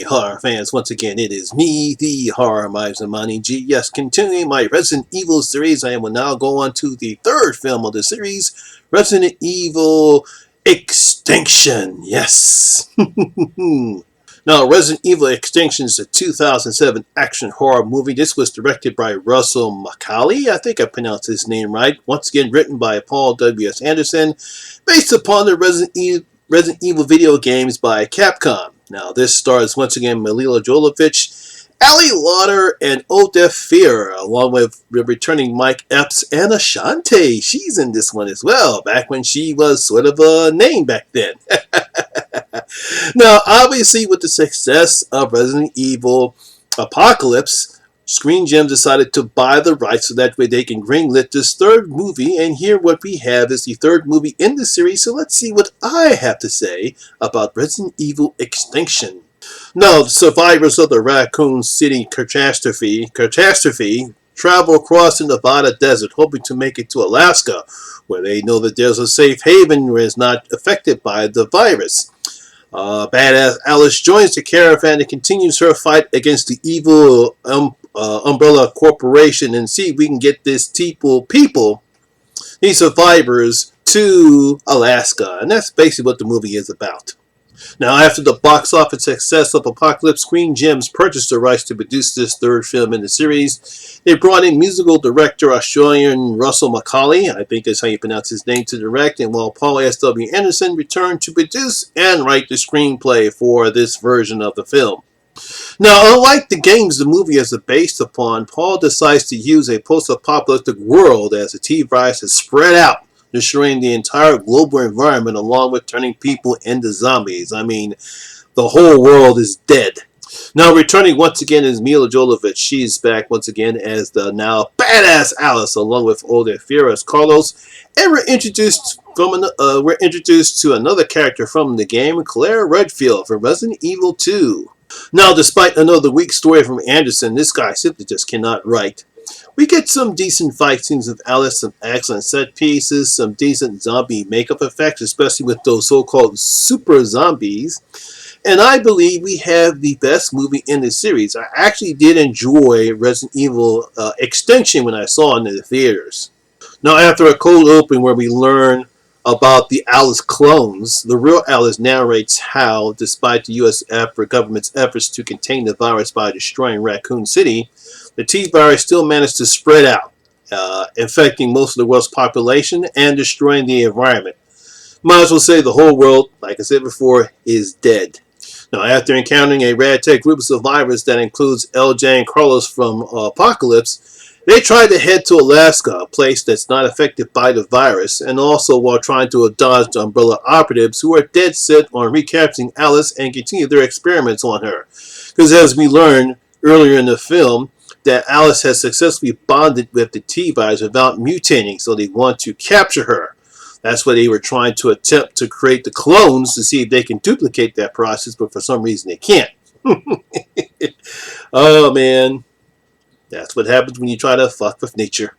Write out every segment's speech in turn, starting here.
horror fans, once again it is me, the Horror Miser Monty G. Yes, continuing my Resident Evil series, I will now go on to the third film of the series, Resident Evil Extinction. Yes. Now, Resident Evil Extinction is a 2007 action horror movie. This was directed by Russell McCauley. I think I pronounced his name right. Once again, written by Paul W.S. Anderson, based upon the Resident Evil video games by Capcom. Now, this stars once again Milla Jovovich, Ali Lauder, and Odephir, along with returning Mike Epps and Ashante. She's in this one as well, back when she was sort of a name back then. Now, obviously, with the success of Resident Evil Apocalypse, Screen Gems decided to buy the rights so that way they can greenlit this third movie. And here what we have is the third movie in the series. So let's see what I have to say about Resident Evil Extinction. Now, the survivors of the Raccoon City catastrophe travel across the Nevada desert, hoping to make it to Alaska, where they know that there's a safe haven where it's not affected by the virus. Badass Alice joins the caravan and continues her fight against the evil Umbrella Corporation and see if we can get these survivors, to Alaska. And that's basically what the movie is about. Now, after the box office success of Apocalypse, Screen Gems purchased the rights to produce this third film in the series. They brought in musical director Australian Russell McCauley, I think that's how you pronounce his name, to direct, and while Paul S.W. Anderson returned to produce and write the screenplay for this version of the film. Now, unlike the games the movie is based upon, Paul decides to use a post-apocalyptic world as the T-virus is spread out, destroying the entire global environment along with turning people into zombies. I mean, the whole world is dead. Now, returning once again is Milla Jovovich. She's back once again as the now badass Alice, along with Odephir as Carlos. And we're introduced to another character from the game, Claire Redfield from Resident Evil 2. Now, despite another weak story from Anderson, this guy simply just cannot write. We get some decent fight scenes of Alice, some excellent set pieces, some decent zombie makeup effects, especially with those so-called super zombies. And I believe we have the best movie in the series. I actually did enjoy Resident Evil Extinction when I saw it in the theaters. Now, after a cold open where we learn about the Alice clones, the real Alice narrates how, despite the U.S. government's efforts to contain the virus by destroying Raccoon City, the T-virus still managed to spread out, infecting most of the world's population and destroying the environment. Might as well say the whole world, like I said before, is dead. Now, after encountering a ragtag group of survivors that includes LJ and Carlos from Apocalypse, they tried to head to Alaska, a place that's not affected by the virus, and also while trying to dodge the Umbrella operatives who are dead set on recapturing Alice and continue their experiments on her. Because as we learned earlier in the film, that Alice has successfully bonded with the T-virus without mutating, so they want to capture her. That's why they were trying to attempt to create the clones to see if they can duplicate that process, but for some reason they can't. Oh man, that's what happens when you try to fuck with nature.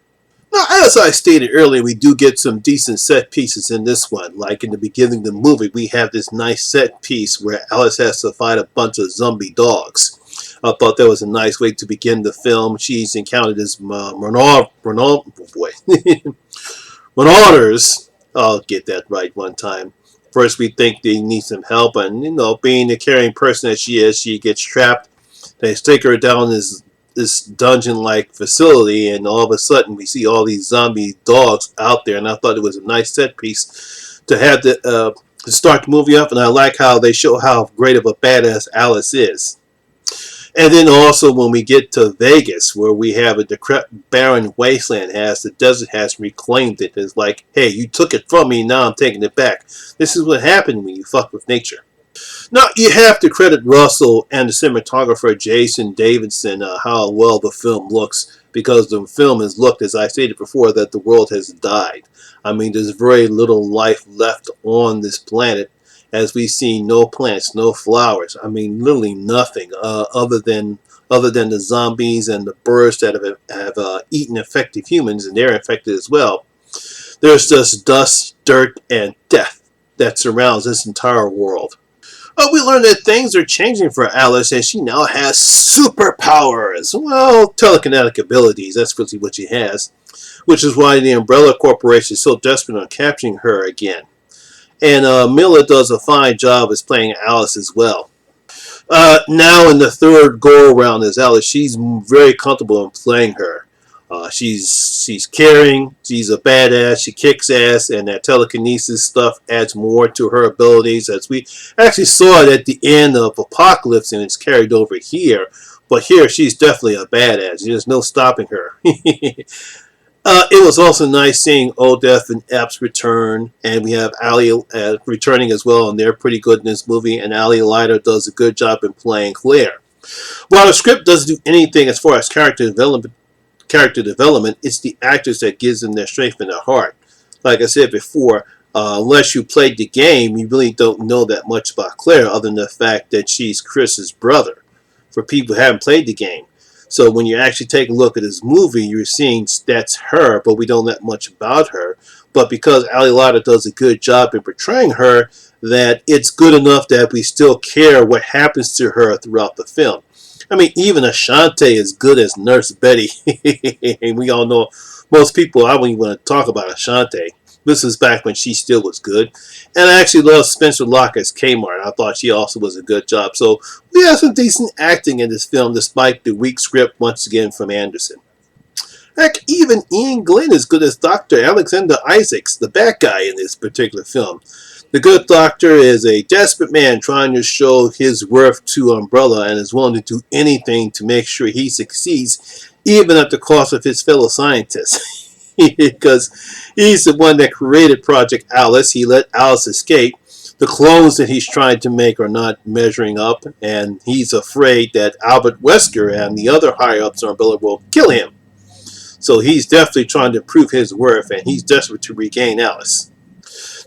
Now, as I stated earlier, we do get some decent set pieces in this one. Like in the beginning of the movie, we have this nice set piece where Alice has to fight a bunch of zombie dogs. I thought that was a nice way to begin the film. She's encountered this Marauders. I'll get that right one time. First, we think they need some help, and being the caring person that she is, she gets trapped. They take her down this dungeon-like facility, and all of a sudden, we see all these zombie dogs out there. And I thought it was a nice set piece to have to start the movie up. And I like how they show how great of a badass Alice is. And then also when we get to Vegas, where we have a decrepit, barren wasteland, as the desert has reclaimed it. It's like, hey, you took it from me, now I'm taking it back. This is what happened when you fuck with nature. Now, you have to credit Russell and the cinematographer Jason Davidson how well the film looks, because the film has looked, as I stated before, that the world has died. I mean, there's very little life left on this planet, as we see no plants, no flowers. I mean, literally nothing other than the zombies and the birds that have eaten infected humans, and they're infected as well. There's just dust, dirt, and death that surrounds this entire world. We learn that things are changing for Alice and she now has superpowers. Well, telekinetic abilities, that's really what she has. Which is why the Umbrella Corporation is so desperate on capturing her again. And Mila does a fine job as playing Alice as well. Now in the third go around as Alice, she's very comfortable in playing her. She's caring, she's a badass, she kicks ass, and that telekinesis stuff adds more to her abilities, as we actually saw it at the end of Apocalypse, and it's carried over here. But here, she's definitely a badass. There's no stopping her. It was also nice seeing Odeth and Epps return, and we have Ali returning as well, and they're pretty good in this movie, and Ali Leiter does a good job in playing Claire. While the script doesn't do anything as far as character development, it's the actors that gives them their strength and their heart. Like I said before, unless you played the game, you really don't know that much about Claire other than the fact that she's Chris's brother, for people who haven't played the game. So when you actually take a look at this movie, you're seeing that's her, but we don't know that much about her. But because Ali Lotta does a good job in portraying her, that it's good enough that we still care what happens to her throughout the film. I mean, even Ashante is good as Nurse Betty. And we all know, most people, I wouldn't even want to talk about Ashante. This is back when she still was good. And I actually love Spencer Locke as Kmart. I thought she also was a good job. So we have some decent acting in this film despite the weak script once again from Anderson. Heck, even Ian Glenn is good as Dr. Alexander Isaacs, the bad guy in this particular film. The good doctor is a desperate man trying to show his worth to Umbrella and is willing to do anything to make sure he succeeds, even at the cost of his fellow scientists. Because he's the one that created Project Alice. He let Alice escape. The clones that he's trying to make are not measuring up, and he's afraid that Albert Wesker and the other higher-ups on Umbrella will kill him. So he's definitely trying to prove his worth, and he's desperate to regain Alice.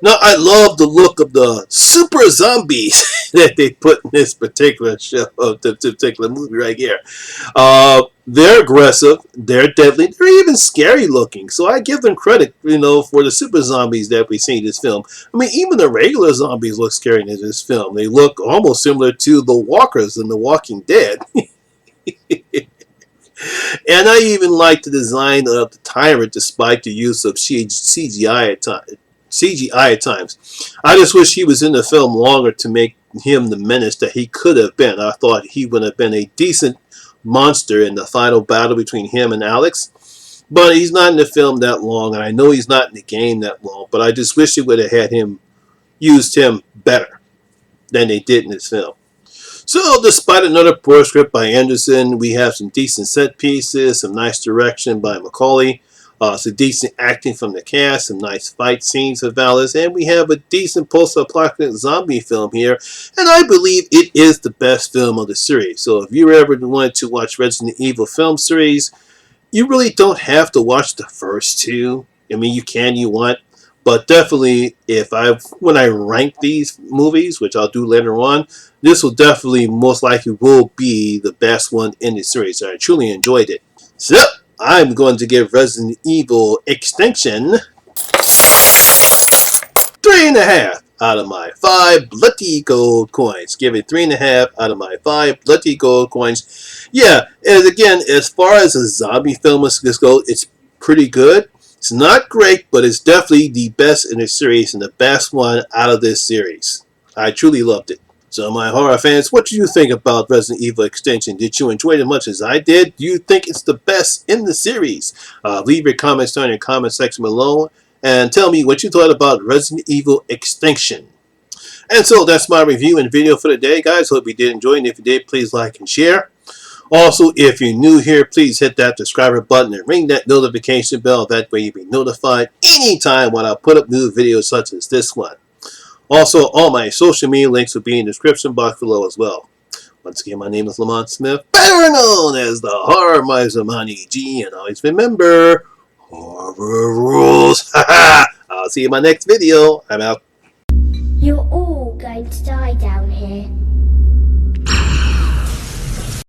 Now, I love the look of the super zombies that they put in this particular show, the particular movie right here. They're aggressive, they're deadly, they're even scary looking. So I give them credit, for the super zombies that we see in this film. I mean, even the regular zombies look scary in this film. They look almost similar to the walkers in The Walking Dead. And I even like the design of the tyrant despite the use of CGI at times. I just wish he was in the film longer to make him the menace that he could have been. I thought he would have been a decent monster in the final battle between him and Alex. But he's not in the film that long, and I know he's not in the game that long, but I just wish they would have had him, used him better than they did in this film. So, despite another poor script by Anderson, we have some decent set pieces, some nice direction by Macaulay, some decent acting from the cast, some nice fight scenes of Alice, and we have a decent post-apocalyptic zombie film here, and I believe it is the best film of the series. So if you ever wanted to watch Resident Evil film series, you really don't have to watch the first two. I mean, you can, you want, but definitely when I rank these movies, which I'll do later on, this will definitely most likely will be the best one in the series. I truly enjoyed it. So I'm going to give Resident Evil Extinction 3.5 out of my 5 bloody gold coins. Give it 3.5 out of my 5 bloody gold coins. Yeah, and again, as far as a zombie film goes, it's pretty good. It's not great, but it's definitely the best in the series and the best one out of this series. I truly loved it. So my horror fans, what do you think about Resident Evil Extinction? Did you enjoy it as much as I did? Do you think it's the best in the series? Leave your comments down in the comment section below and tell me what you thought about Resident Evil Extinction. And so that's my review and video for today, guys. Hope you did enjoy, and if you did, please like and share. Also, if you're new here, please hit that subscriber button and ring that notification bell. That way you'll be notified anytime when I put up new videos such as this one. Also, all my social media links will be in the description box below as well. Once again, my name is Lamont Smith, better known as the Horror Miser Monty G, and always remember, horror rules. I'll see you in my next video. I'm out.